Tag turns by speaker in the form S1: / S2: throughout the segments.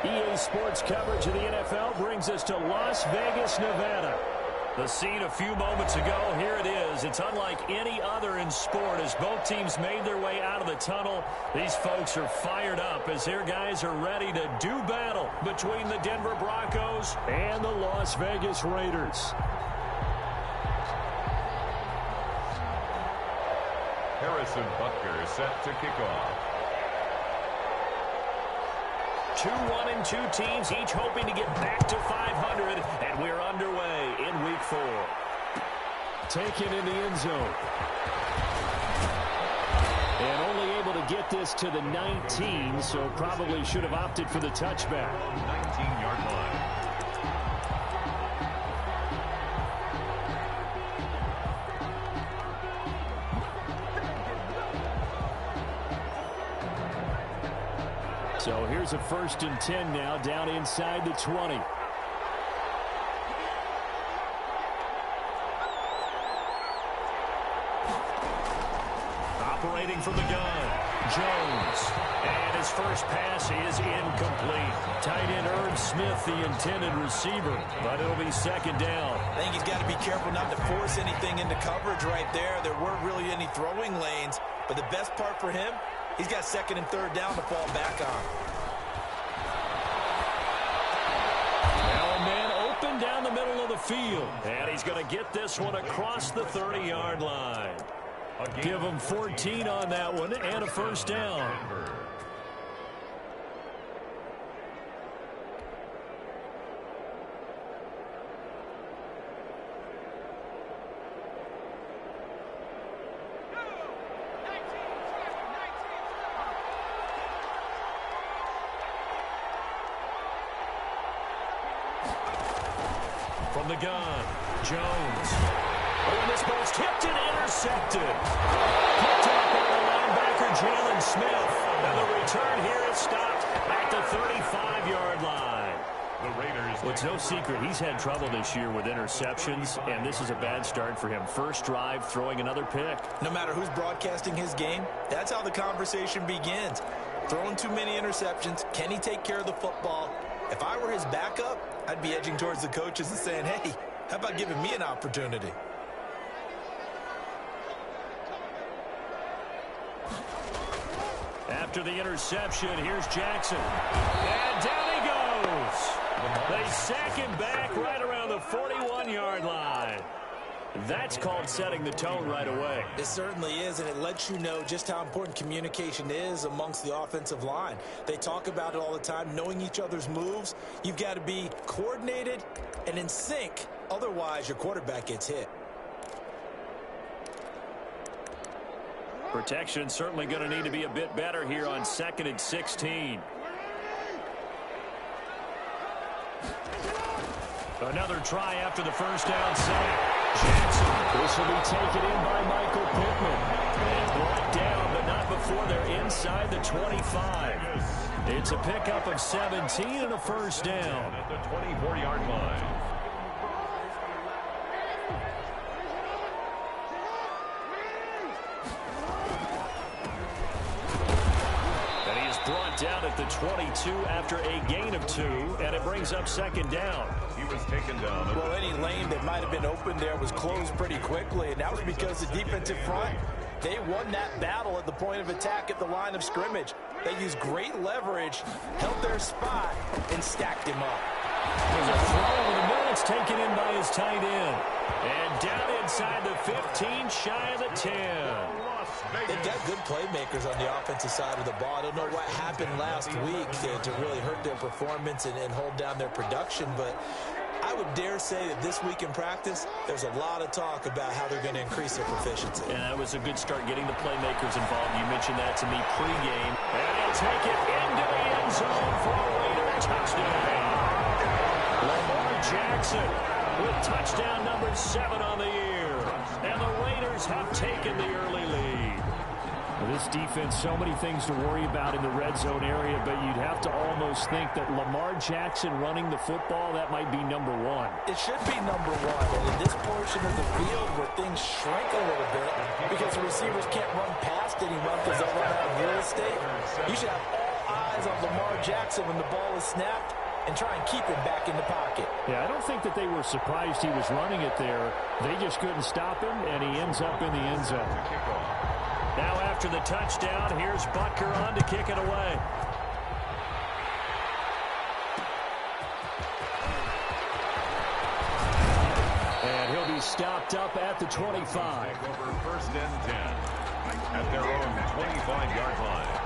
S1: EA Sports coverage of the NFL brings us to Las Vegas, Nevada.
S2: The scene a few moments ago, here it is. It's unlike any other in sport as both teams made their way out of the tunnel. These folks are fired up as their guys are ready to do battle between the Denver Broncos
S1: and the Las Vegas Raiders.
S3: Harrison Butker set to kick off.
S2: 2-1-2 teams, each hoping to get back to 500, and we're underway in Week 4.
S1: Taken in the end zone. And only able to get this to the 19, so probably should have opted for the touchback.
S3: 19-yard line.
S1: So here's a 1st and 10 now, down inside the 20.
S2: Operating from the gun, Jones. And his first pass is incomplete. Tight end Irv Smith, the intended receiver, but it'll be 2nd down.
S4: I think he's got to be careful not to force anything into coverage right there. There weren't really any throwing lanes, but the best part for him, he's got 2nd and 3rd down to fall back on.
S2: Now a man open down the middle of the field. And he's going to get this one across the 30-yard line. Give him 14 on that one and a 1st down. From the gun, Jones. Oh, and this ball's tipped and intercepted. Picked up by the linebacker, Jalen Smith. And the return here is stopped at the 35-yard line.
S3: The Raiders.
S2: Well, it's no secret he's had trouble this year with interceptions, and this is a bad start for him. First drive, throwing another pick.
S4: No matter who's broadcasting his game, that's how the conversation begins. Throwing too many interceptions, can he take care of the football? If I were his backup, I'd be edging towards the coaches and saying, hey, how about giving me an opportunity?
S2: After the interception, here's Jackson. And down he goes. They sack him back right around the 41-yard line. That's called setting the tone right away.
S4: It certainly is, and it lets you know just how important communication is amongst the offensive line. They talk about it all the time, knowing each other's moves. You've got to be coordinated and in sync. Otherwise, your quarterback gets hit.
S2: Protection certainly going to need to be a bit better here on 2nd and 16. Another try after the 1st down sack. Jackson.
S1: This will be taken in by Michael Pittman.
S2: And brought down, but not before they're inside the 25. It's a pickup of 17 and a 1st down.
S3: At the 24-yard line.
S2: Brought down at the 22 after a gain of 2, and it brings up 2nd down.
S3: He was taken down.
S4: Well, any lane that might have been open there was closed pretty quickly, and that was because the defensive front, they won that battle at the point of attack at the line of scrimmage. They used great leverage, held their spot, and stacked him up.
S2: There's a throw over the middle. It's taken in by his tight end. And down inside the 15, shy of the 10.
S4: They've got good playmakers on the offensive side of the ball. I don't know what happened last week to really hurt their performance and hold down their production, but I would dare say that this week in practice, there's a lot of talk about how they're going to increase their proficiency.
S2: And that was a good start getting the playmakers involved. You mentioned that to me pregame. And he'll take it into the end zone for a Raider touchdown. Lamar Jackson with touchdown number 7 on the year. And the Raiders have taken the early lead.
S1: This defense, so many things to worry about in the red zone area, but you'd have to almost think that Lamar Jackson running the football, that might be number 1.
S4: It should be number 1. And in this portion of the field where things shrink a little bit because the receivers can't run past anyone because they'll run out of real estate, you should have all eyes on Lamar Jackson when the ball is snapped and try and keep him back in the pocket.
S1: Yeah, I don't think that they were surprised he was running it there. They just couldn't stop him, and he ends up in the end zone.
S2: Now after the touchdown, here's Butker on to kick it away.
S1: And he'll be stopped up at the 25.
S3: Over 1st and 10 at their own 25-yard line.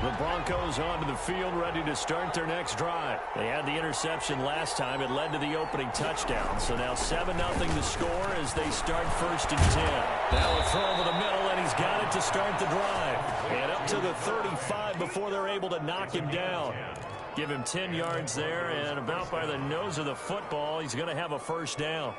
S2: The Broncos onto the field, ready to start their next drive. They had the interception last time. It led to the opening touchdown. So now 7-0 the score as they start 1st and 10. Now a throw over the middle, and he's got it to start the drive. And up to the 35 before they're able to knock him down. Give him 10 yards there, and about by the nose of the football, he's going to have a 1st down.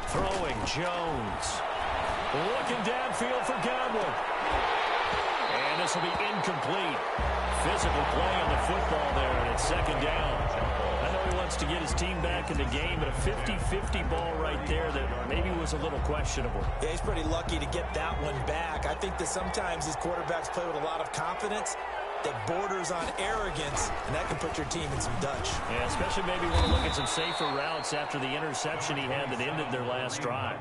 S2: Throwing Jones. Looking downfield for Godwin. And this will be incomplete. Physical play on the football there, and it's 2nd down. I know he wants to get his team back in the game, but a 50-50 ball right there that maybe was a little questionable.
S4: Yeah, he's pretty lucky to get that one back. I think that sometimes these quarterbacks play with a lot of confidence that borders on arrogance, and that can put your team in some Dutch.
S2: Yeah, especially maybe want to look at some safer routes after the interception he had that ended their last drive.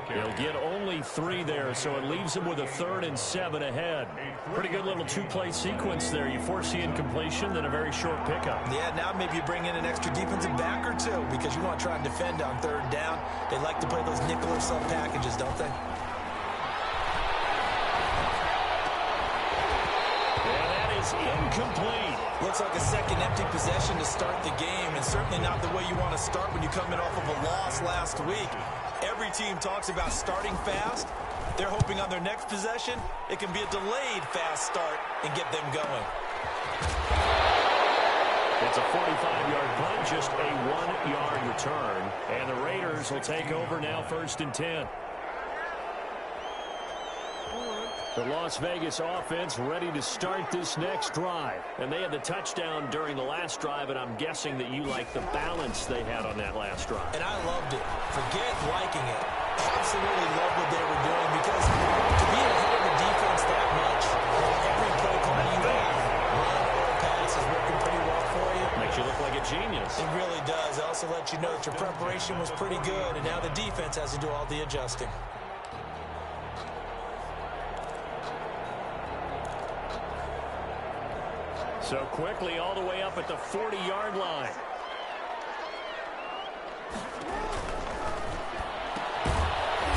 S2: They'll get only 3 there, so it leaves them with a 3rd and 7 ahead. Pretty good little 2-play sequence there. You force the incompletion, then a very short pickup.
S4: Yeah, now maybe you bring in an extra defensive back or two because you want to try and defend on 3rd down. They like to play those nickel or sub packages, don't they?
S2: Incomplete.
S4: Looks like a second empty possession to start the game, and certainly not the way you want to start when you come in off of a loss last week. Every team talks about starting fast. They're hoping on their next possession it can be a delayed fast start and get them going.
S2: It's a 45-yard punt, just a 1-yard return. And the Raiders will take over now 1st and 10. The Las Vegas offense ready to start this next drive. And they had the touchdown during the last drive, and I'm guessing that you like the balance they had on that last drive.
S4: And I loved it. Forget liking it. Absolutely loved what they were doing because to be ahead of the defense that much, every play call you have, run or pass is working pretty well for you.
S2: Makes you look like a genius.
S4: It really does. It also lets you know that your preparation was pretty good, and now the defense has to do all the adjusting.
S2: So quickly all the way up at the 40-yard line.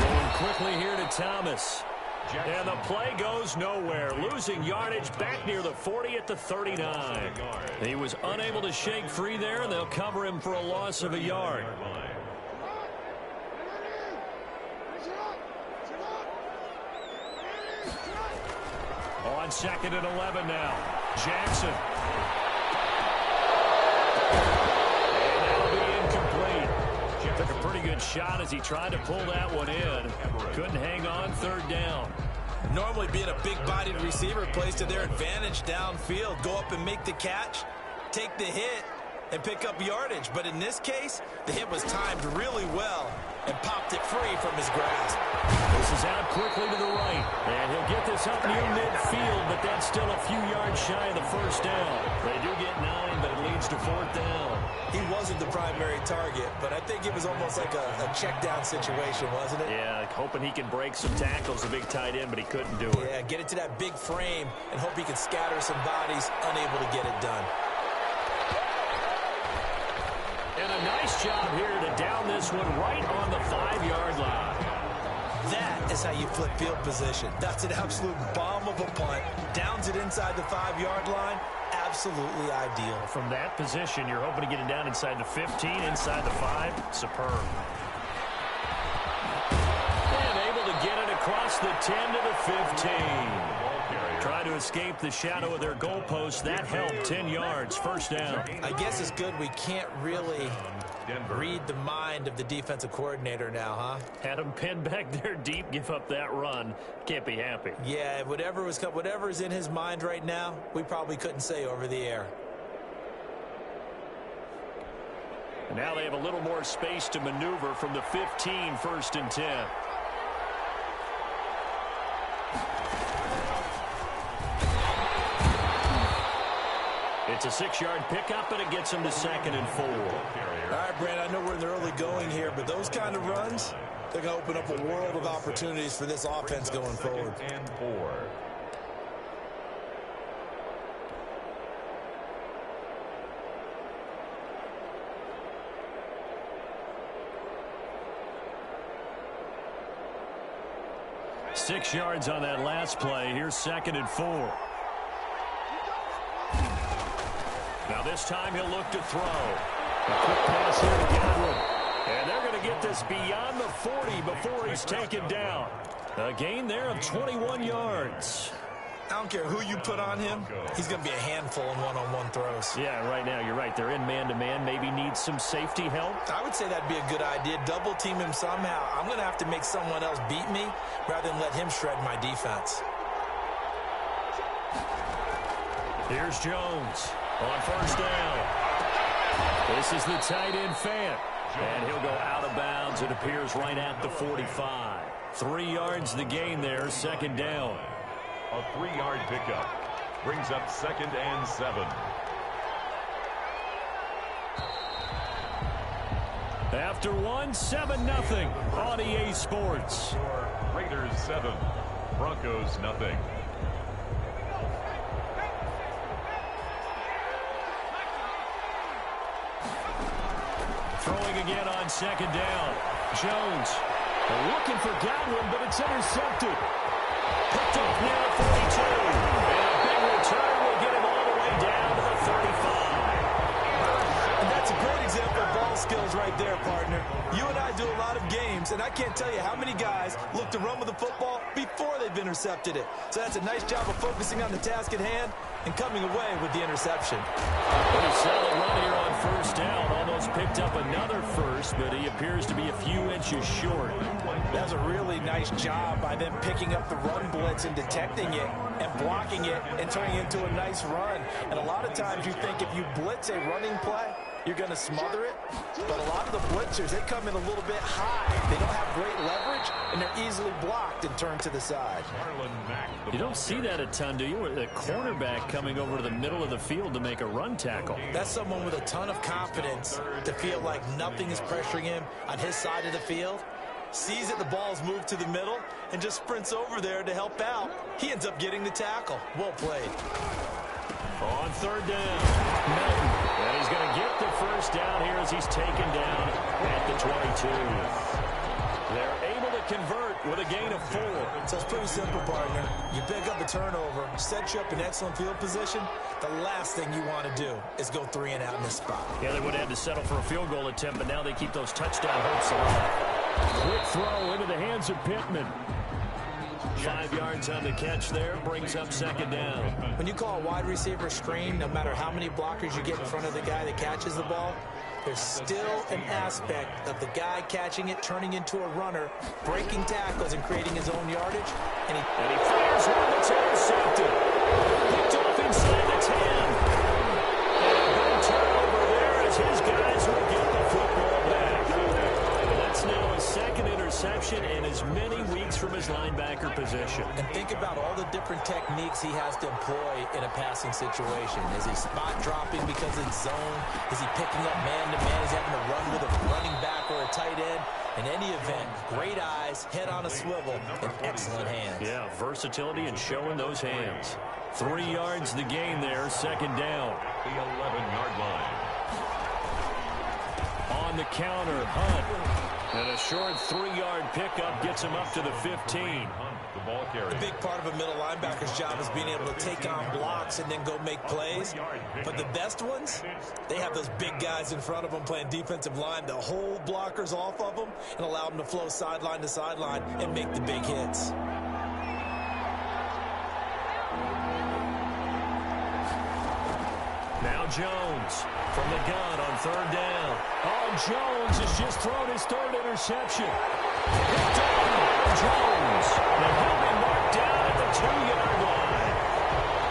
S2: Going quickly here to Thomas. And the play goes nowhere. Losing yardage back near the 40 at the 39. He was unable to shake free there, and they'll cover him for a loss of a yard. On 2nd and 11 now. Jackson. And that'll be incomplete. Took a pretty good shot as he tried to pull that one in. Couldn't hang on. 3rd down.
S4: Normally being a big-bodied receiver plays to their advantage downfield. Go up and make the catch, take the hit, and pick up yardage. But in this case, the hit was timed really well and popped it free from his grasp.
S2: This is out quickly to the right. And he'll get this up near midfield, but that's still a few yards shy of the 1st down. They do get 9, but it leads to 4th down.
S4: He wasn't the primary target, but I think it was almost like a check-down situation, wasn't it?
S2: Yeah, hoping he can break some tackles, a big tight end, but he couldn't do it.
S4: Yeah, get it to that big frame and hope he can scatter some bodies, unable to get it done.
S2: And a nice job here to down this one right on the 5-yard line.
S4: That is how you flip field position. That's an absolute bomb of a punt. Downs it inside the 5-yard line. Absolutely ideal.
S2: From that position, you're hoping to get it down inside the 15, inside the 5. Superb. And able to get it across the 10 to the 15.
S1: Try to escape the shadow of their goalpost. That helped. 10 yards, first down.
S4: I guess it's good we can't really read the mind of the defensive coordinator now, huh?
S1: Had him pinned back there deep, give up that run. Can't be happy.
S4: Yeah, whatever's in his mind right now, we probably couldn't say over the air.
S1: And now they have a little more space to maneuver from the 15, first and 10. It's a 6-yard pickup, and it gets them to 2nd and 4.
S4: All right, Brand, I know we're in the early going here, but those kind of runs, they're going to open up a world of opportunities for this offense going forward.
S3: And 4.
S1: Six yards on that last play. Here's 2nd and 4. Now this time he'll look to throw. A quick pass here to Godwin. And they're going to get this beyond the 40 before he's taken down. A gain there of 21 yards.
S4: I don't care who you put on him. He's going to be a handful in one-on-one throws.
S1: Yeah, right now you're right. They're in man-to-man. Maybe needs some safety help.
S4: I would say that'd be a good idea. Double team him somehow. I'm going to have to make someone else beat me rather than let him shred my defense.
S1: Here's Jones on first down. This is the tight end Fant. And he'll go out of bounds. It appears right at the 45. 3 yards the gain there, 2nd down.
S3: A 3-yard pickup brings up 2nd and 7.
S1: After 7-0 on EA Sports.
S3: Raiders 7, Broncos nothing.
S1: Throwing again on 2nd down. Jones looking for Godwin, but it's intercepted. Picked up near the 42. And a big return will get him all the way down to the 35.
S4: And that's a great example of ball skills right there, partner. You and I do a lot of games, and I can't tell you how many guys look to run with the football before they've intercepted it. So that's a nice job of focusing on the task at hand and coming away with the interception.
S1: Pretty solid run here on first down. Almost picked up another first, but he appears to be a few inches short.
S4: That was a really nice job by them picking up the run blitz and detecting it and blocking it and turning it into a nice run. And a lot of times you think if you blitz a running play, you're going to smother it. But a lot of the blitzers, they come in a little bit high. They don't have great leverage, and they're easily blocked and turned to the side.
S1: You don't see that a ton, do you? The cornerback coming over to the middle of the field to make a run tackle.
S4: That's someone with a ton of confidence to feel like nothing is pressuring him on his side of the field. Sees that the ball's moved to the middle and just sprints over there to help out. He ends up getting the tackle. Well played.
S1: On 3rd down, Melton. And he's going to get the first down here as he's taken down at the 22. They're able to convert with a gain of 4.
S4: So it's pretty simple, partner. You pick up a turnover, set you up in excellent field position. The last thing you want to do is go 3 and out in this spot.
S1: Yeah, they would have had to settle for a field goal attempt, but now they keep those touchdown hopes alive. Quick throw into the hands of Pittman. 5 yards on the catch there, brings up 2nd down.
S4: When you call a wide receiver screen, no matter how many blockers you get in front of the guy that catches the ball, there's still an aspect of the guy catching it, turning into a runner, breaking tackles and creating his own yardage. And he
S1: fires one that's intercepted. Picked off inside the 10. And a big turnover there as his guys will get the football back. And that's now his 2nd interception in as many weeks from his linebacker position.
S4: And think about all the different techniques he has to employ in a passing situation. Is he spot dropping because it's zone? Is he picking up man-to-man? Is he having to run with a running back or a tight end? In any event, great eyes, head on a swivel, and excellent hands.
S1: Yeah, versatility and showing those hands. 3 yards the gain there, 2nd down.
S3: The 11-yard line.
S1: On the counter, Hunt. And a short 3-yard pickup gets him up to the 15.
S4: A big part of a middle linebacker's job is being able to take on blocks and then go make plays. But the best ones, they have those big guys in front of them playing defensive line to hold blockers off of them and allow them to flow sideline to sideline and make the big hits.
S2: Now Jones from the gun on third down. Oh, Jones has just thrown his third interception. Picked off by Jones. And he'll be marked down at the 2-yard line.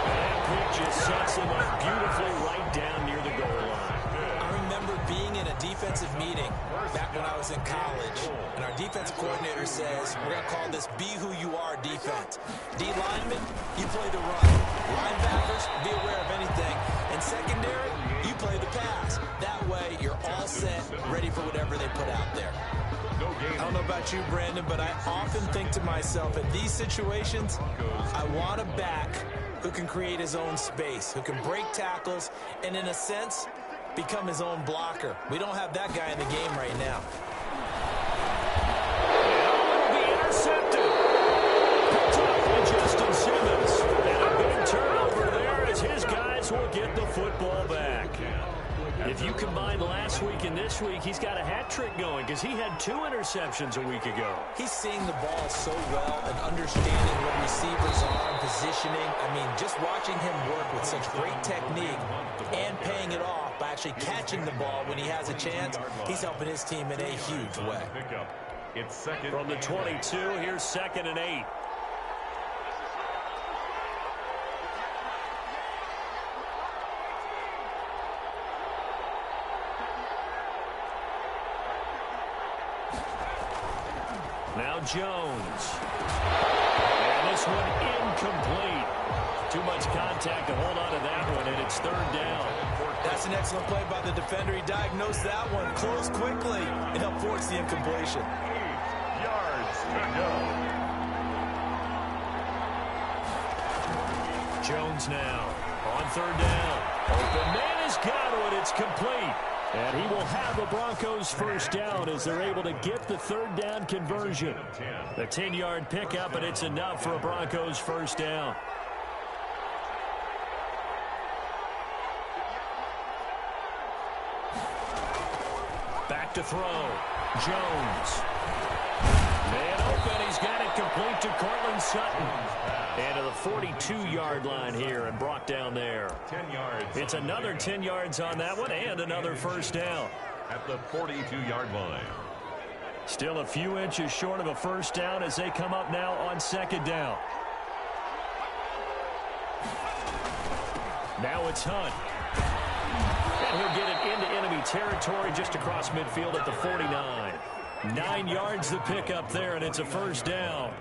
S2: That pick just sets him up beautifully right down near the goal line.
S4: I remember being in a defensive meeting back when I was in college, and our defensive coordinator says, we're going to call this be who you are defense. D linemen, you play the run. Linebackers, be aware of anything. And secondary, you play the pass. That way, you're all set, ready for whatever they put out there. I don't know about you, Brandon, but I often think to myself, in these situations, I want a back who can create his own space, who can break tackles, and in a sense, become his own blocker. We don't have that guy in the game right now.
S2: It'll be intercepted. Picked off by Justin Simmons. And a big turnover there as his guys will get the football back. If you combine last week and this week, he's got a hat trick going because he had 2 interceptions a week ago.
S4: He's seeing the ball so well and understanding what receivers are and positioning. I mean, just watching him work with such great technique and paying it off by actually catching the ball when he has a chance, he's helping his team in a huge way.
S3: It's second.
S2: From the 22, here's 2nd and 8. Now Jones. And this one incomplete. Too much contact to hold on to that one, and it's 3rd down.
S4: That's an excellent play by the defender. He diagnosed that one, closed quickly, and helped force the incompletion.
S3: 8 yards to go.
S2: Jones now on 3rd down. Open man has got it. It's complete. And he will have the Broncos first down as they're able to get the 3rd down conversion. The 10-yard pickup, and it's enough for a Broncos first down. Back to throw. Jones. Man open. He's got it complete to Cortland Sutton. And to the 42-yard line here and brought down there.
S3: 10 yards.
S2: It's another 10 yards on that one and another first down.
S3: At the 42-yard line.
S2: Still a few inches short of a first down as they come up now on 2nd down. Now it's Hunt. And he'll get it into enemy territory just across midfield at the 49. 9 yards to pick up there, and it's a first down.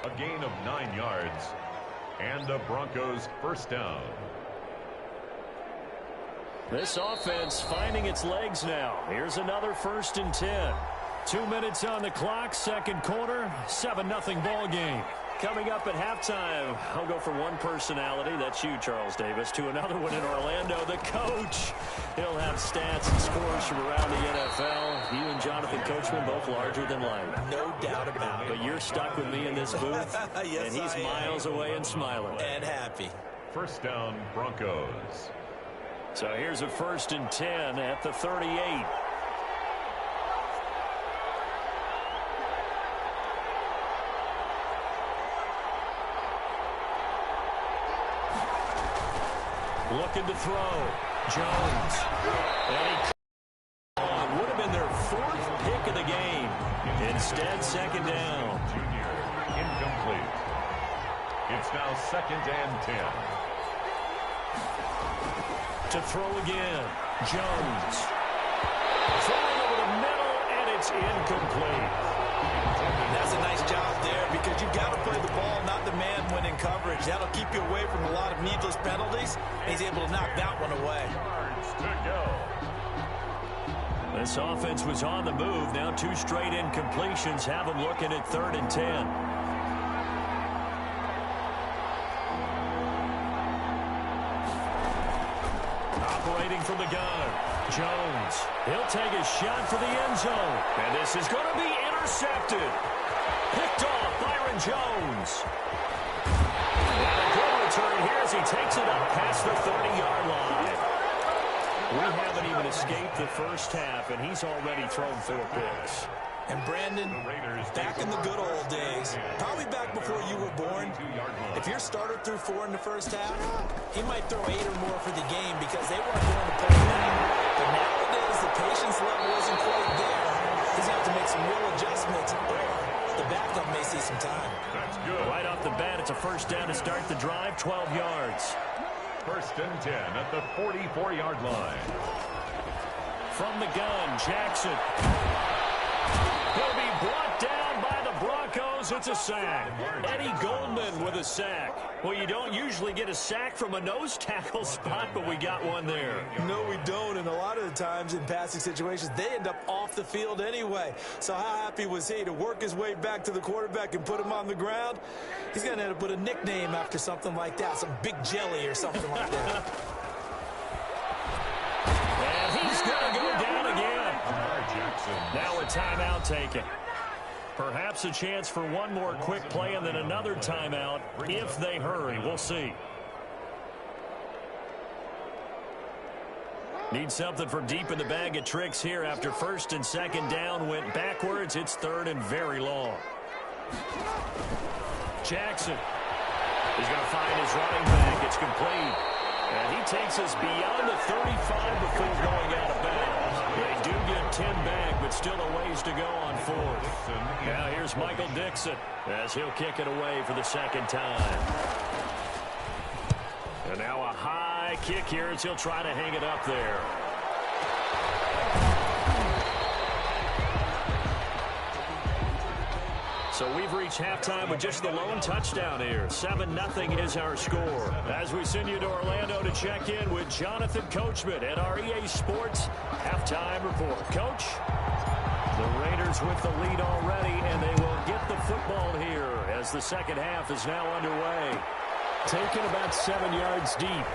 S3: A gain of 9 yards. And the Broncos first down.
S2: This offense finding its legs now. Here's another 1st and 10. 2 minutes on the clock, 2nd quarter, 7-0 ball game. Coming up at halftime, I'll go from one personality, that's you, Charles Davis, to another one in Orlando, the coach. He'll have stats and scores from around the NFL. You and Jonathan Coachman both larger than life.
S4: No doubt about it.
S2: But you're stuck with me in this booth,
S4: Yes,
S2: and he's miles away and smiling.
S4: And happy.
S3: First down, Broncos.
S2: So here's a 1st and 10 at the 38. Looking to throw. Jones. And he would have been their 4th pick of the game. Instead, 2nd down.
S3: Junior, incomplete. It's now 2nd and 10.
S2: To throw again. Jones. Throwing over the middle, and it's incomplete.
S4: That's a nice job there because you've got to play the ball, not the man when in coverage. That'll keep you away from a lot of needless penalties. He's able to knock that one away.
S3: Yards to go.
S2: This offense was on the move. Now 2 straight incompletions have them looking at 3rd and 10. Operating from the gun. Jones. He'll take a shot for the end zone. And this is going to be intercepted. Picked off Byron Jones. And a good return here as he takes it up past the 30-yard line. We haven't even escaped the first half, and he's already thrown 4 picks.
S4: And Brandon, back in the good old days, probably back before you were born, if your starter threw 4 in the first half, he might throw 8 or more for the game because they weren't going to play back. But nowadays, the patience level isn't quite there. He's going to have to make some real adjustments, or the backup may see some time.
S3: That's good.
S2: Right off the bat, it's a first down to start the drive, 12 yards.
S3: First and 10 at the 44-yard line.
S2: From the gun, Jackson. He'll be brought down by the Broncos. It's a sack. Eddie Goldman with a sack. Well, you don't usually get a sack from a nose tackle spot, but we got one there.
S4: No, we don't, and a lot of the times in passing situations, they end up off the field anyway. So how happy was he to work his way back to the quarterback and put him on the ground? He's going to have to put a nickname after something like that, some Big Jelly or something like that.
S2: And he's going to go down again. Now a timeout taken. Perhaps a chance for one more quick play and then another timeout if they hurry. We'll see. Need something from deep in the bag of tricks here after first and second down went backwards. It's third and very long. Jackson is going to find his running back. It's complete. And he takes us beyond the 35 before going out of bounds. They do get 10 back, but still a ways to go on fourth. Now here's Michael Dixon as he'll kick it away for the second time. And now a high kick here as he'll try to hang it up there. So we've reached halftime with just the lone touchdown here. 7-0 is our score. As we send you to Orlando to check in with Jonathan Coachman at our EA Sports Halftime Report. Coach, the Raiders with the lead already, and they will get the football here as the second half is now underway. Taken about 7 yards deep.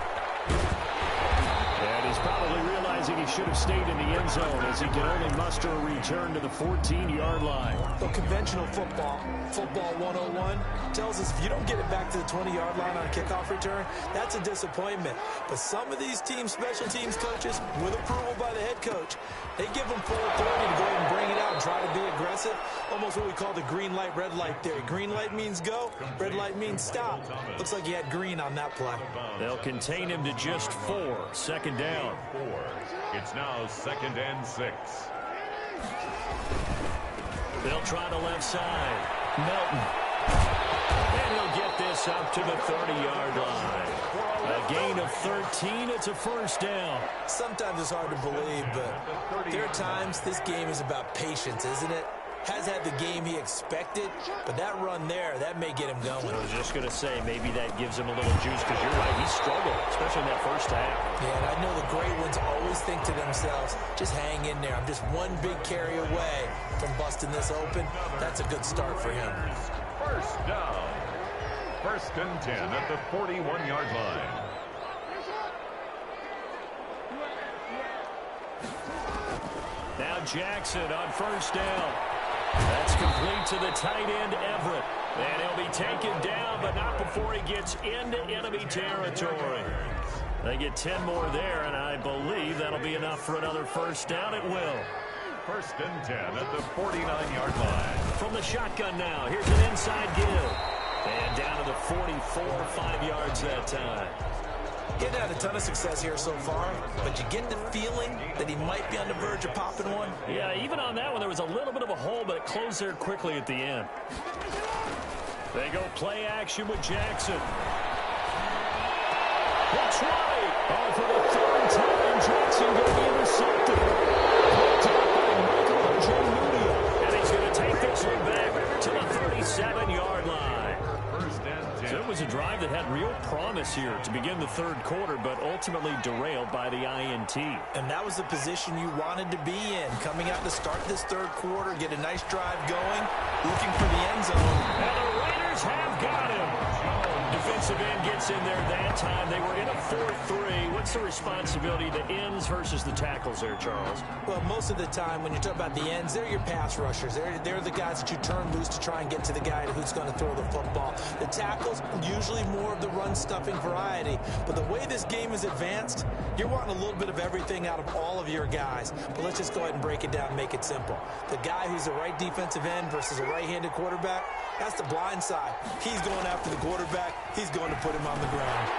S2: And he's probably realizing he should have stayed in the end zone as he can only muster a return to the 14-yard line.
S4: Well, conventional football 101, tells us if you don't get it back to the 20-yard line on a kickoff return, that's a disappointment. But some of these teams, special teams coaches, with approval by the head coach, they give them full authority to go ahead and bring it out and try to be aggressive. Almost what we call the green light, red light theory. Green light means go, red light means stop. Looks like he had green on that play.
S2: They'll contain him to just 4. Second down.
S3: It's now 2nd and 6.
S2: They'll try the left side. Melton. And he'll get this up to the 30-yard line. A gain of 13. It's a first down.
S4: Sometimes it's hard to believe, but there are times this game is about patience, isn't it? Has had the game he expected, but that run there, that may get him going.
S2: I was just going to say, maybe that gives him a little juice, because you're right, he struggled, especially in that first half.
S4: Yeah, and I know the great ones always think to themselves, just hang in there. I'm just one big carry away from busting this open. That's a good start for him.
S3: First down. 1st and 10 at the 41-yard line.
S2: Now Jackson on first down. That's complete to the tight end, Everett. And he'll be taken down, but not before he gets into enemy territory. They get 10 more there, and I believe that'll be enough for another first down. It will.
S3: 1st and 10 at the 49-yard line.
S2: From the shotgun now, here's an inside give. And down to the 44, 5 yards that time.
S4: He hadn't had a ton of success here so far, but you get the feeling that he might be on the verge of popping one.
S2: Yeah, even on that one, there was a little bit of a hole, but it closed there quickly at the end. They go play action with Jackson. That's right. Oh, for the 3rd time, Jackson going to be intercepted. Picked up by Michael Mooney. And he's going to take this one back to the 37-yard line. So it was a drive that had real promise here to begin the 3rd quarter, but ultimately derailed by the INT.
S4: And that was the position you wanted to be in. Coming out to start this 3rd quarter, get a nice drive going, looking for the end zone.
S2: And the Raiders have got him. Defensive end gets in there that time. They were in a 4-3. What's the responsibility, the ends versus the tackles there, Charles?
S4: Well, most of the time when you talk about the ends, they're your pass rushers. They're the guys that you turn loose to try and get to the guy who's going to throw the football. The tackles, usually more of the run-stuffing variety. But the way this game is advanced, you're wanting a little bit of everything out of all of your guys. But let's just go ahead and break it down and make it simple. The guy who's the right defensive end versus a right-handed quarterback, that's the blind side. He's going after the quarterback. He's going to put him on the ground.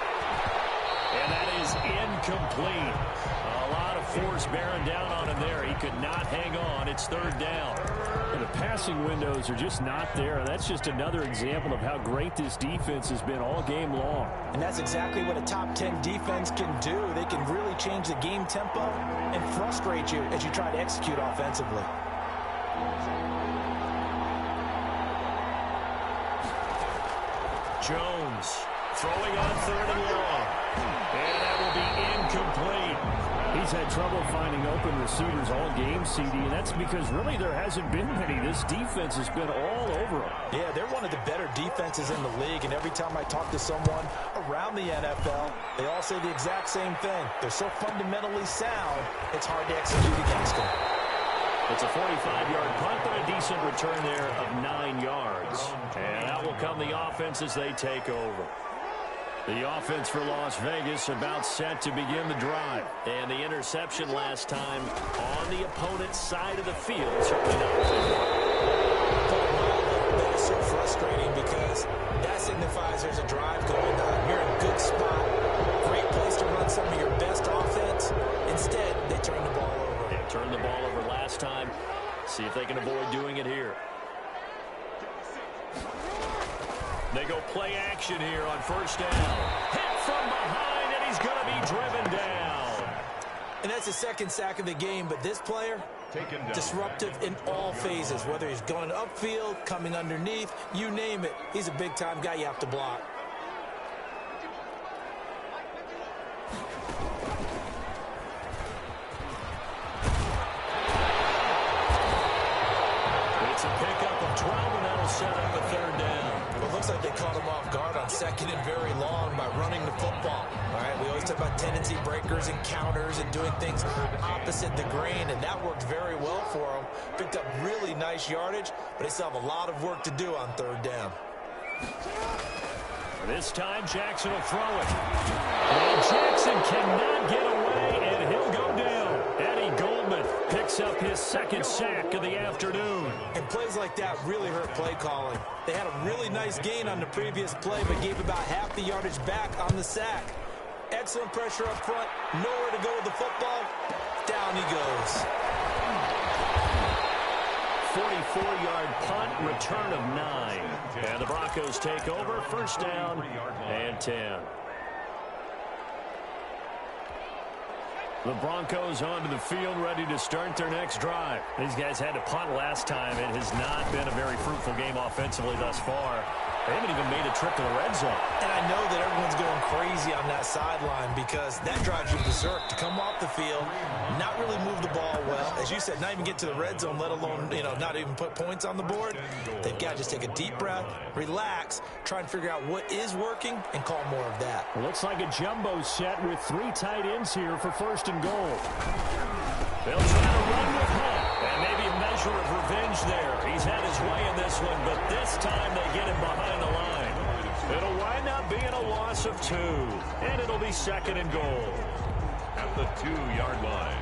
S2: And that is incomplete. A lot of force bearing down on him there. He could not hang on. It's third down.
S1: And the passing windows are just not there. That's just another example of how great this defense has been all game long.
S4: And that's exactly what a top 10 defense can do. They can really change the game tempo and frustrate you as you try to execute offensively.
S2: Jones throwing on third and long. And that will be incomplete.
S1: He's had trouble finding open receivers all game, CD, and that's because really there hasn't been many. This defense has been all over them.
S4: Yeah, they're one of the better defenses in the league, and every time I talk to someone around the NFL, they all say the exact same thing. They're so fundamentally sound, it's hard to execute against them.
S2: It's a 45-yard punt, but a decent return there of 9 yards. And that will come the offense as they take over. The offense for Las Vegas about set to begin the drive. And the interception last time on the opponent's side of the field. Certainly not with it.
S4: That is so frustrating because that signifies there's a drive going on. You're in a good spot. Great place to run some of your best offense. Instead, they turn the ball over.
S2: They turned the ball over last time. See if they can avoid doing it here. They go play action here on first down. Hit from behind, and he's going to be driven down.
S4: And that's the second sack of the game, but this player, disruptive in all phases, whether he's going upfield, coming underneath, you name it. He's a big-time guy you have to block.
S2: It's a pickup of 12, and that'll set up a third down.
S4: Well, it looks like they caught him off guard on second and very long by running the football. All right, we always talk about tendency breakers and counters and doing things opposite the grain, and that worked very well for him. Picked up really nice yardage, but they still have a lot of work to do on third down.
S2: This time, Jackson will throw it. And Jackson cannot get away, and he'll go down. Eddie Goldman picks up his second sack of the afternoon.
S4: And plays like that really hurt play calling. They had a really nice gain on the previous play, but gave about half the yardage back on the sack. Excellent pressure up front. Nowhere to go with the football. Down he goes.
S2: 44-yard punt, return of 9. And the Broncos take over, first down and 10. The Broncos onto the field, ready to start their next drive. These guys had to punt last time. It has not been a very fruitful game offensively thus far. They haven't even made a trip to the red zone. And
S4: I know that everyone's going crazy on that sideline because that drives you berserk to come off the field, not really move the ball well. As you said, not even get to the red zone, let alone, not even put points on the board. They've got to just take a deep breath, relax, try and figure out what is working, and call more of that.
S1: It looks like a jumbo set with 3 tight ends here for first and goal.
S2: They'll try to run with Hunt, and maybe a measure of revenge there. He's had his way in this one, but this time they get him behind the line. It'll wind up being a loss of 2, and it'll be second and goal.
S3: At the 2-yard line.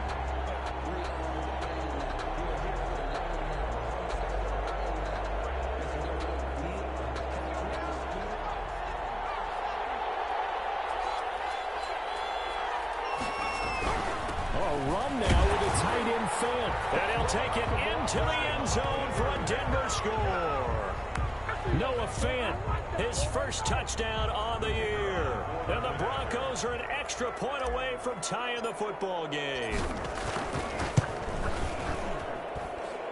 S1: Run now with a tight end fan.
S2: And he'll take it into the end zone for a Denver score. Noah Fant, his first touchdown on the year. And the Broncos are an extra point away from tying the football game.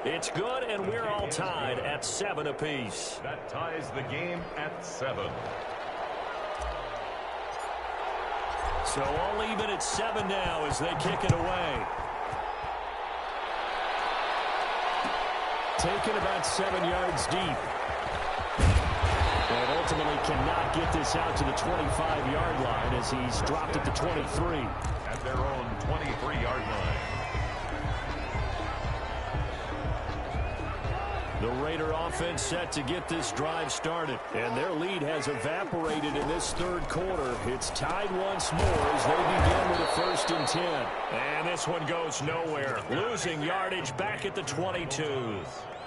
S2: It's good, and we're all tied at 7 apiece.
S3: That ties the game at 7.
S2: So all even at 7 now as they kick it away.
S1: Taken about 7 yards deep. And they'll
S2: ultimately cannot get this out to the 25-yard line as he's dropped at the 23.
S3: At their own 23-yard line.
S2: The Raider offense set to get this drive started. And their lead has evaporated in this third quarter. It's tied once more as they begin with a 1st and 10. And this one goes nowhere. Losing yardage back at the 22.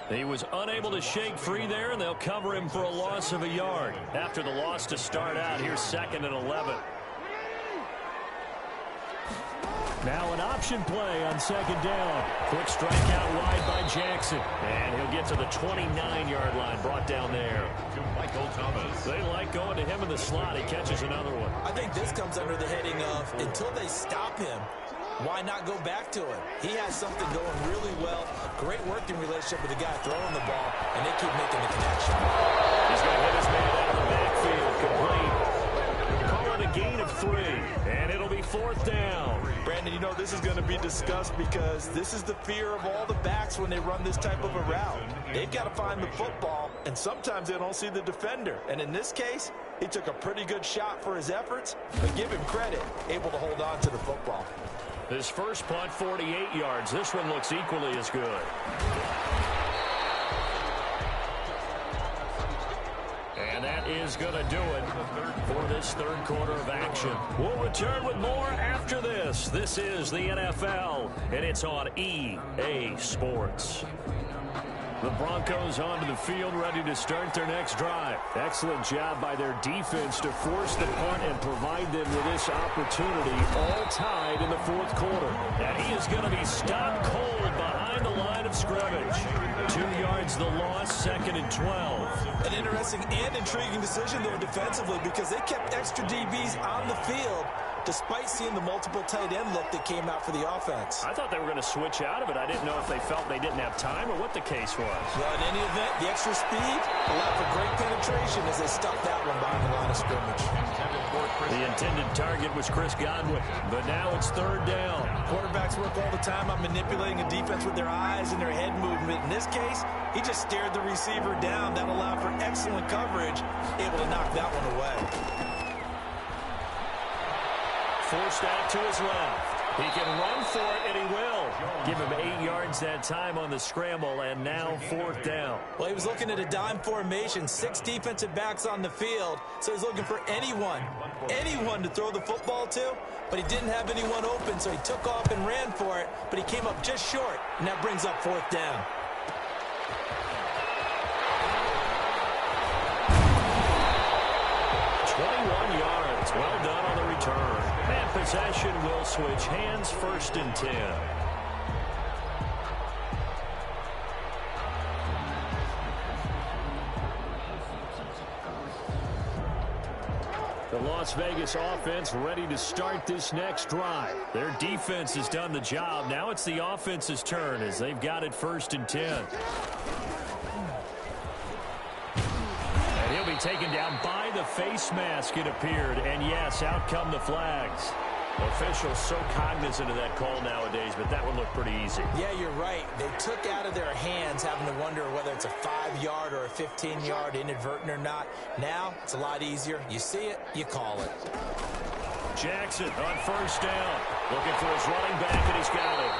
S2: He was unable to shake free there, and they'll cover him for a loss of a yard. After the loss to start out, here's 2nd and 11. Now an option play on 2nd down. Quick strike out wide by Jackson. And he'll get to the 29-yard line, brought down there.
S3: To Michael Thomas.
S2: They like going to him in the slot. He catches another one.
S4: I think this comes under the heading of until they stop him, why not go back to him? He has something going really well. Great working relationship with the guy throwing the ball, and they keep making the connection.
S2: He's going to hit his man out of the backfield. Complete. Call it a gain of 3, and it'll be 4th down.
S4: Brandon, you know this is going to be discussed because this is the fear of all the backs when they run this type of a route. They've got to find the football, and sometimes they don't see the defender. And in this case, he took a pretty good shot for his efforts, but give him credit, able to hold on to the football.
S2: His first punt, 48 yards. This one looks equally as good. And that is going to do it for this third quarter of action. We'll return with more after this. This is the NFL, and it's on EA Sports. The Broncos onto the field, ready to start their next drive. Excellent job by their defense to force the punt and provide them with this opportunity, all tied in the 4th quarter. And he is going to be stopped cold behind the line of scrimmage. 2 yards the loss, 2nd and 12.
S4: An interesting and intriguing decision, though, defensively, because they kept extra DBs on the field despite seeing the multiple tight end look that came out for the offense.
S2: I thought they were going to switch out of it. I didn't know if they felt they didn't have time or what the case was.
S4: Well, in any event, the extra speed allowed for great penetration as they stuffed that one behind the line of scrimmage.
S2: The intended target was Chris Godwin, but now it's 3rd down.
S4: Quarterbacks work all the time on manipulating a defense with their eyes and their head movement. In this case, he just stared the receiver down. That allowed for excellent coverage, able to knock that one away.
S2: Forced out to his left. He can run for it, and he will. Give him 8 yards that time on the scramble, and now 4th down.
S4: Well, he was looking at a dime formation, 6 defensive backs on the field, so he's looking for anyone to throw the football to, but he didn't have anyone open, so he took off and ran for it, but he came up just short, and that brings up 4th down.
S2: Well done on the return. And possession will switch hands, 1st and 10. The Las Vegas offense ready to start this next drive. Their defense has done the job. Now it's the offense's turn as they've got it 1st and 10. He'll be taken down by the face mask, it appeared. And yes, out come the flags. Officials so cognizant of that call nowadays, but that one looked pretty easy.
S4: Yeah, you're right. They took out of their hands having to wonder whether it's a 5-yard or a 15-yard inadvertent or not. Now, it's a lot easier. You see it, you call it.
S2: Jackson on 1st down. Looking for his running back, and he's got it.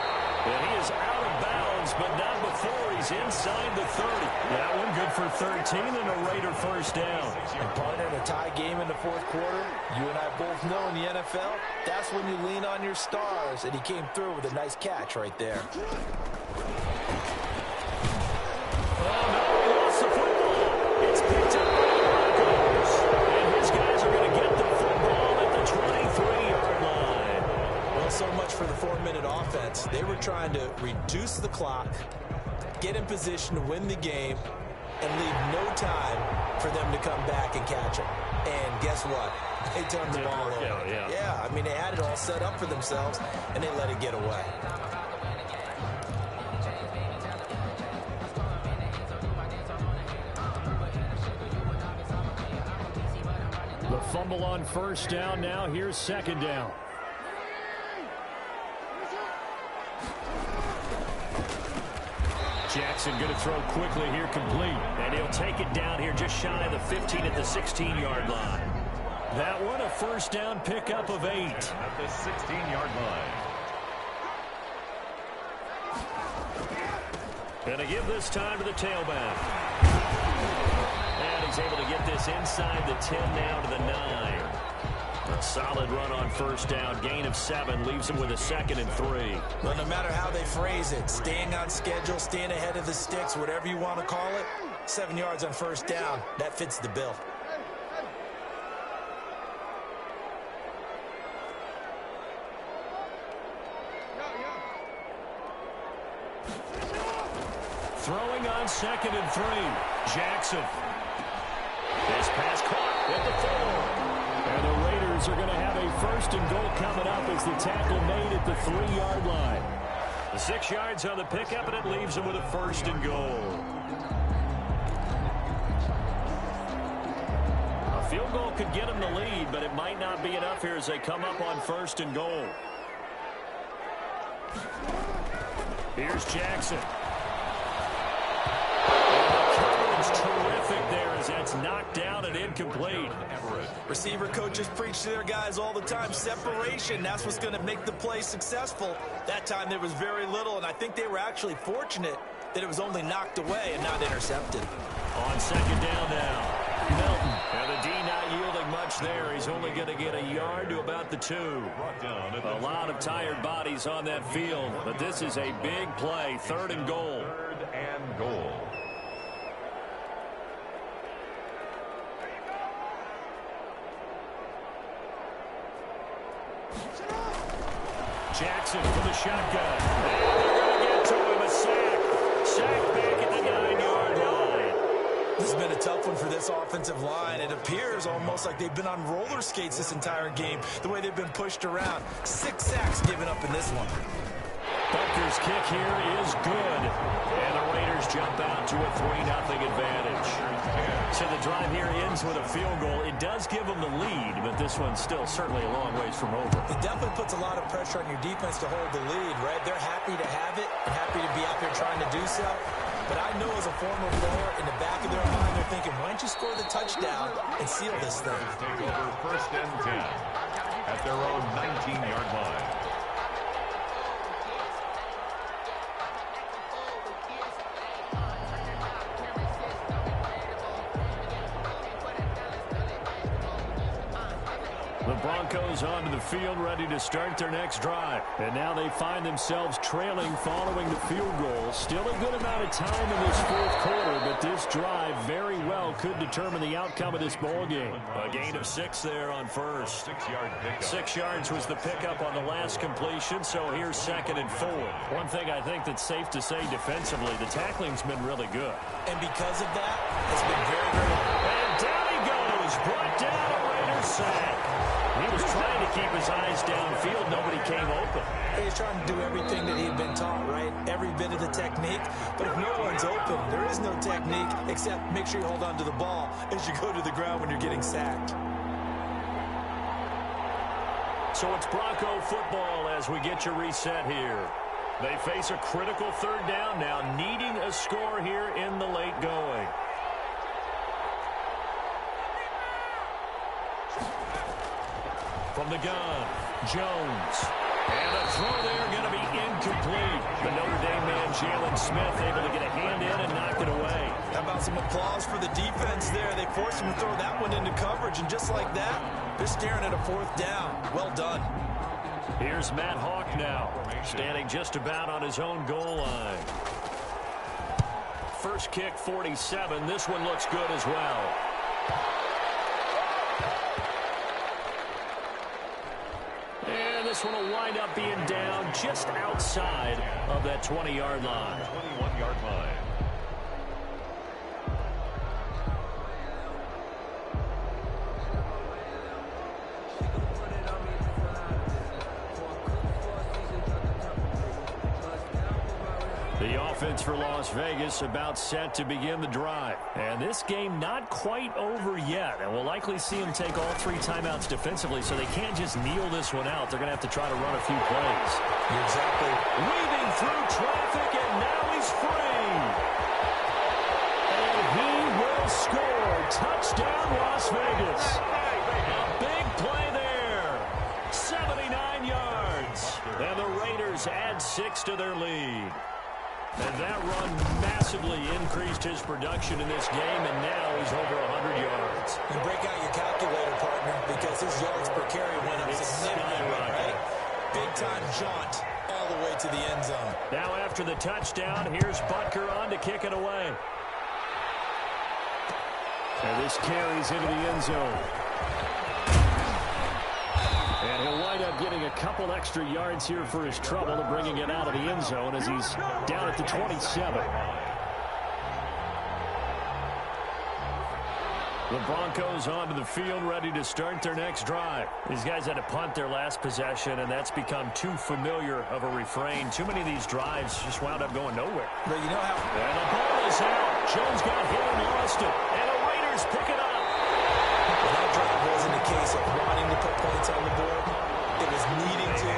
S2: And he is out of bounds, but not before he's inside the 30. That one good for 13 and a Raider 1st down.
S4: And partner, in a tie game in the 4th quarter, you and I both know in the NFL, that's when you lean on your stars, and he came through with a nice catch right there.
S2: Oh, no, he lost the football. It's picked up by the Broncos. And his guys are going to get the football at the 23-yard line.
S4: Well, so much for the 4-minute offense. They were trying to reduce the clock, get in position to win the game, and leave no time for them to come back and catch them. And guess what? They turned the ball over. Yeah, I mean, they had it all set up for themselves, and they let it get away.
S2: The fumble on 1st down now. Here's 2nd down. Jackson Jackson going to throw quickly here, complete. And he'll take it down here just shy of the 15 at the 16-yard line. That one a first down pickup of 8.
S3: At the 16-yard line.
S2: Going to give this time to the tailback. And he's able to get this inside the 10 now to the 9. A solid run on first down. Gain of 7 leaves him with a 2nd and 3.
S4: Well, no matter how they phrase it, staying on schedule, staying ahead of the sticks, whatever you want to call it, 7 yards on first down, that fits the bill.
S2: Throwing on 2nd and 3. Jackson. This pass caught at the 4. And the Raiders are going to have a 1st and goal coming up as the tackle made at the 3-yard line. 6 yards on the pickup, and it leaves them with a 1st and goal. A field goal could get them the lead, but it might not be enough here as they come up on 1st and goal. Here's Jackson. Terrific there as that's knocked down and incomplete.
S4: Receiver coaches preach to their guys all the time. Separation, that's what's going to make the play successful. That time there was very little, and I think they were actually fortunate that it was only knocked away and not intercepted.
S2: On 2nd down now, Milton. And the D not yielding much there. He's only going to get a yard to about the 2. A lot of tired bodies on that field, but this is a big play. 3rd and goal.
S3: 3rd and goal.
S2: Jackson from the shotgun. And they're going to get to him. A sack. Sack back at the 9-yard line.
S4: This has been a tough one for this offensive line. It appears almost like they've been on roller skates this entire game, the way they've been pushed around. 6 sacks given up in this one.
S2: Butker's kick here is good. And the Raiders jump out to a 3-0 advantage. So the drive here ends with a field goal. It does give them the lead, but this one's still certainly a long ways from over.
S4: It definitely puts a lot of pressure on your defense to hold the lead, right? They're happy to have it and happy to be out there trying to do so. But I know as a former player, in the back of their mind, they're thinking, why don't you score the touchdown and seal this thing?
S3: Take over 1st and 10 at their own 19-yard line.
S2: The Broncos onto the field, ready to start their next drive. And now they find themselves trailing following the field goal. Still a good amount of time in this 4th quarter, but this drive very well could determine the outcome of this ball game. A gain of 6 there on first.
S3: 6-yard pickup.
S2: 6 yards was the pickup on the last completion, so here's 2nd and 4. One thing I think that's safe to say defensively, the tackling's been really good.
S4: And because of that, it's been very, very...
S2: And down he goes, brought down a Raiders sack. He was trying to keep his eyes downfield. Nobody came open.
S4: He's trying to do everything that he had been taught, right? Every bit of the technique. But if no one's open, there is no technique except make sure you hold on to the ball as you go to the ground when you're getting sacked.
S2: So it's Bronco football as we get you reset here. They face a critical 3rd down now, needing a score here in the late going. From the gun, Jones. And a throw there going to be incomplete. The Notre Dame man, Jalen Smith, able to get a hand in and knock it away.
S4: How about some applause for the defense there? They forced him to throw that one into coverage, and just like that, they're staring at a 4th down. Well done.
S2: Here's Matt Hawk now, standing just about on his own goal line. First kick, 47. This one looks good as well. And this one will wind up being down just outside of that 20-yard line.
S3: 21-yard line.
S2: The offense for Las Vegas about set to begin the drive. And this game not quite over yet. And we'll likely see them take all 3 timeouts defensively, so they can't just kneel this one out. They're going to have to try to run a few plays.
S4: Exactly.
S2: Weaving through traffic, and now he's free. And he will score. Touchdown, Las Vegas. A big play there. 79 yards. And the Raiders add 6 to their lead. And that run massively increased his production in this game, and now he's over 100 yards.
S4: And break out your calculator, partner, because his yards per carry went up significantly, right? Big-time jaunt all the way to the end zone.
S2: Now after the touchdown, here's Butker on to kick it away. And this carries into the end zone. And he'll wind up getting a couple extra yards here for his trouble and bringing it out of the end zone as he's down at the 27. The Broncos onto the field, ready to start their next drive. These guys had to punt their last possession, and that's become too familiar of a refrain. Too many of these drives just wound up going nowhere.
S4: But you know how...
S2: And the ball is out. Jones got hit and lost it. And the Raiders pick it up.
S4: Well, that drive wasn't a case of wanting to put points on the board. It was needing to,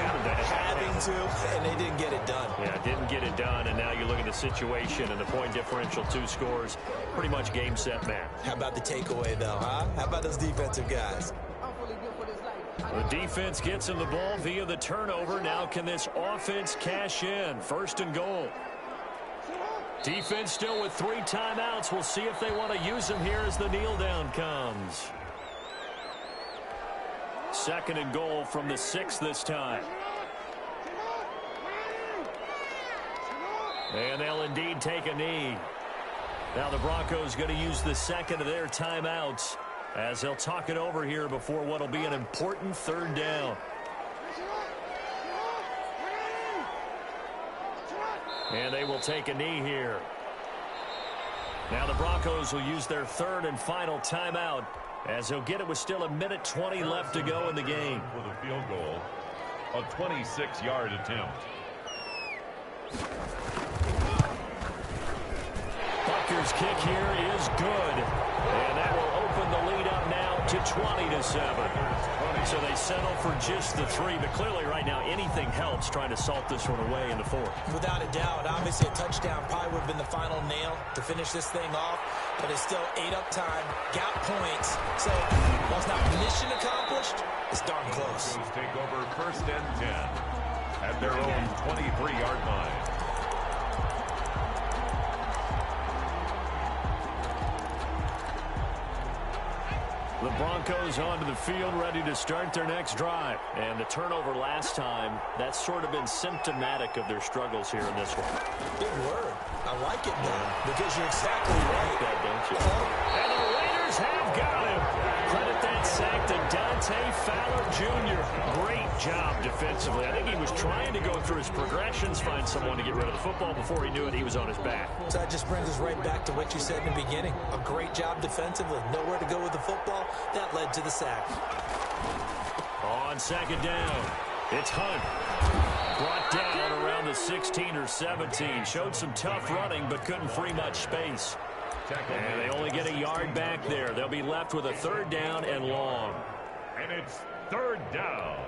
S4: having to, and they didn't get it done.
S2: Yeah, didn't get it done, and now you look at the situation and the point differential, 2 scores, pretty much game, set, match.
S4: How about the takeaway, though, huh? How about those defensive guys?
S2: The defense gets him the ball via the turnover. Now can this offense cash in? 1st and goal. Defense still with 3 timeouts. We'll see if they want to use them here as the kneel down comes. 2nd and goal from the 6 this time. And they'll indeed take a knee. Now the Broncos going to use the 2nd of their timeouts as they'll talk it over here before what will be an important 3rd down. And they will take a knee here. Now the Broncos will use their 3rd and final timeout as they'll get it with still 1:20 left to go in the game.
S3: For the field goal, a 26-yard attempt.
S2: Butker's kick here is good. And that will open the lead up now to 20-7. So they settle for just the 3, but clearly right now anything helps trying to salt this one away in the 4th.
S4: Without a doubt, obviously a touchdown probably would have been the final nail to finish this thing off, but it's still 8 up time, got points, so while it's not mission accomplished, it's darn close.
S3: Broncos take over 1st and 10 at their own 23-yard line.
S2: The Broncos onto the field, ready to start their next drive. And the turnover last time, that's sort of been symptomatic of their struggles here in this one.
S4: Big word. I like it now because you're exactly right.
S2: That, don't you? And the Raiders have got him. Credit that sack to Dante Fowler Jr. Great job defensively. I think he was trying to go through his progressions, find someone to get rid of the football. Before he knew it, he was on his back.
S4: So that just brings us right back to what you said in the beginning. A great job defensively. Nowhere to go with the football. That led to the sack.
S2: On 2nd down, it's Hunt. Brought down around the 16 or 17. Showed some tough running, but couldn't free much space. And they only get a yard back there. They'll be left with a 3rd down and long.
S3: And it's 3rd down.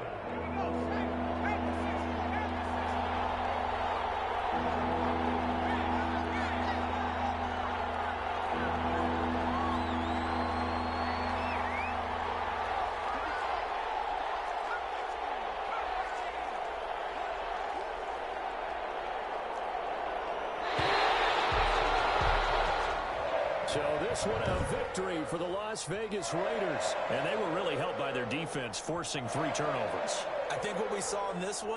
S2: So this one a victory for the Las Vegas Raiders. And they were really helped by their defense, forcing 3 turnovers.
S4: I think what we saw in this one